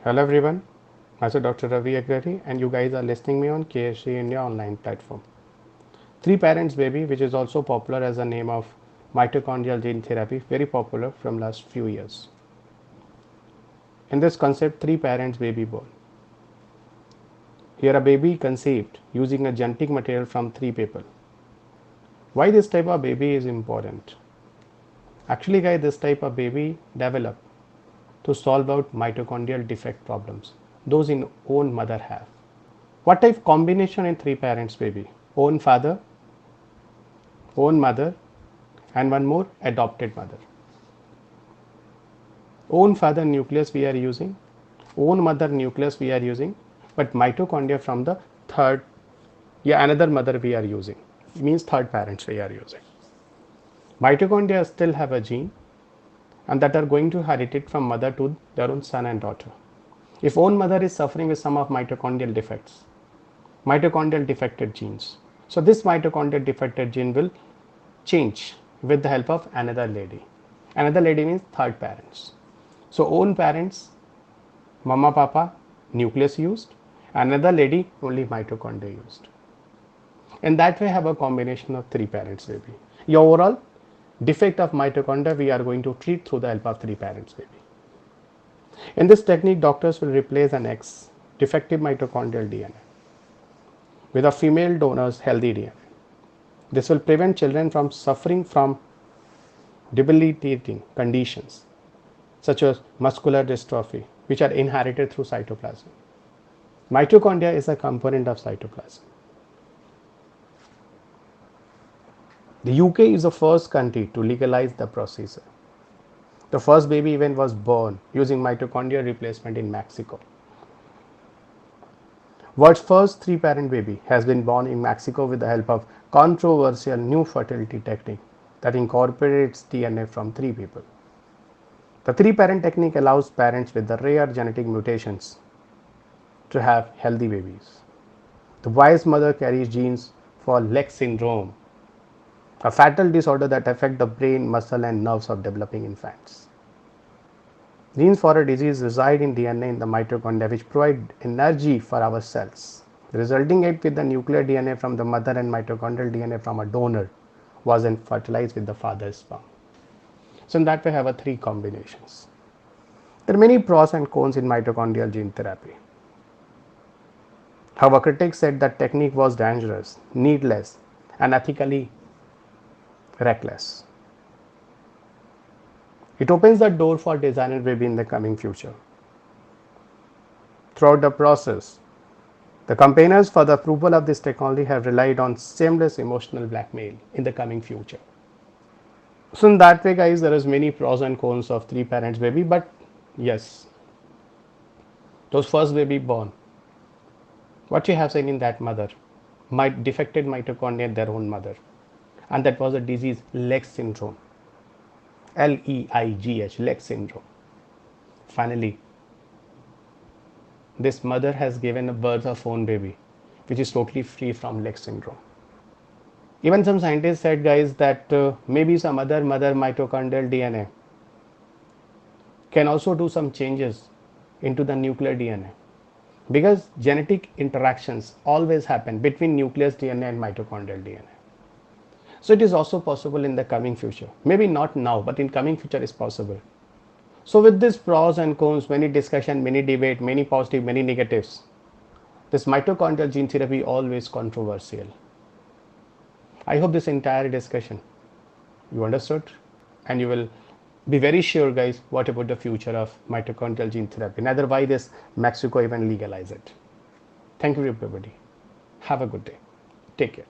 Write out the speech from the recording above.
Hello everyone, myself Dr. Ravi Agarwal and you guys are listening me on KSC India online platform. Three parents baby, which is also popular as a name of mitochondrial gene therapy, very popular from last few years. In this concept, three parents baby born. Here a baby conceived using a genetic material from three people. Why this type of baby is important? Actually guys, this type of baby develop to solve out mitochondrial defect problems those in own mother have. What type combination in three parents baby? Own father, own mother, and one more adopted mother. Own father nucleus we are using, own mother nucleus we are using, but mitochondria from the third, another mother we are using. It means third parents we are using. Mitochondria still have a gene and that are going to inherit it from mother to their own son and daughter. If own mother is suffering with some of mitochondrial defects, mitochondrial defected genes, so this mitochondrial defected gene will change with the help of another lady. Another lady means third parents. So own parents, mama, papa, nucleus used, another lady only mitochondria used. In that way have a combination of three parents baby. Your overall defect of mitochondria we are going to treat through the help of three parents baby. In this technique, doctors will replace an X defective mitochondrial DNA with a female donor's healthy DNA. This will prevent children from suffering from debilitating conditions such as muscular dystrophy, which are inherited through cytoplasm. Mitochondria is a component of cytoplasm. The UK is the first country to legalize the procedure. The first baby even was born using mitochondrial replacement in Mexico. World's first three-parent baby has been born in Mexico with the help of controversial new fertility technique that incorporates DNA from three people. The three-parent technique allows parents with the rare genetic mutations to have healthy babies. The wife's mother carries genes for Lex syndrome, a fatal disorder that affects the brain, muscle, and nerves of developing infants. Genes for a disease reside in DNA in the mitochondria, which provide energy for our cells. The resulting egg with the nuclear DNA from the mother and mitochondrial DNA from a donor was then fertilized with the father's sperm. So in that way, I have three combinations. There are many pros and cons in mitochondrial gene therapy. However, critics said that technique was dangerous, needless, and ethically reckless. It opens the door for designer baby in the coming future. Throughout the process, the campaigners for the approval of this technology have relied on shameless emotional blackmail in the coming future. So in that way guys, there is many pros and cons of three parents baby, but yes, those first baby born, what you have seen in that mother, defected mitochondria in their own mother, and that was a disease Leigh syndrome, Leigh, Leigh syndrome. Finally, this mother has given a birth of own baby, which is totally free from Leigh syndrome. Even some scientists said guys that maybe some other mother mitochondrial DNA can also do some changes into the nuclear DNA, because genetic interactions always happen between nucleus DNA and mitochondrial DNA. So it is also possible in the coming future, maybe not now, but in coming future is possible. So with this pros and cons, many discussion, many debate, many positive, many negatives, this mitochondrial gene therapy always controversial. I hope this entire discussion you understood, and you will be very sure guys what about the future of mitochondrial gene therapy, neither why this Mexico even legalize it. Thank you everybody. Have a good day. Take care.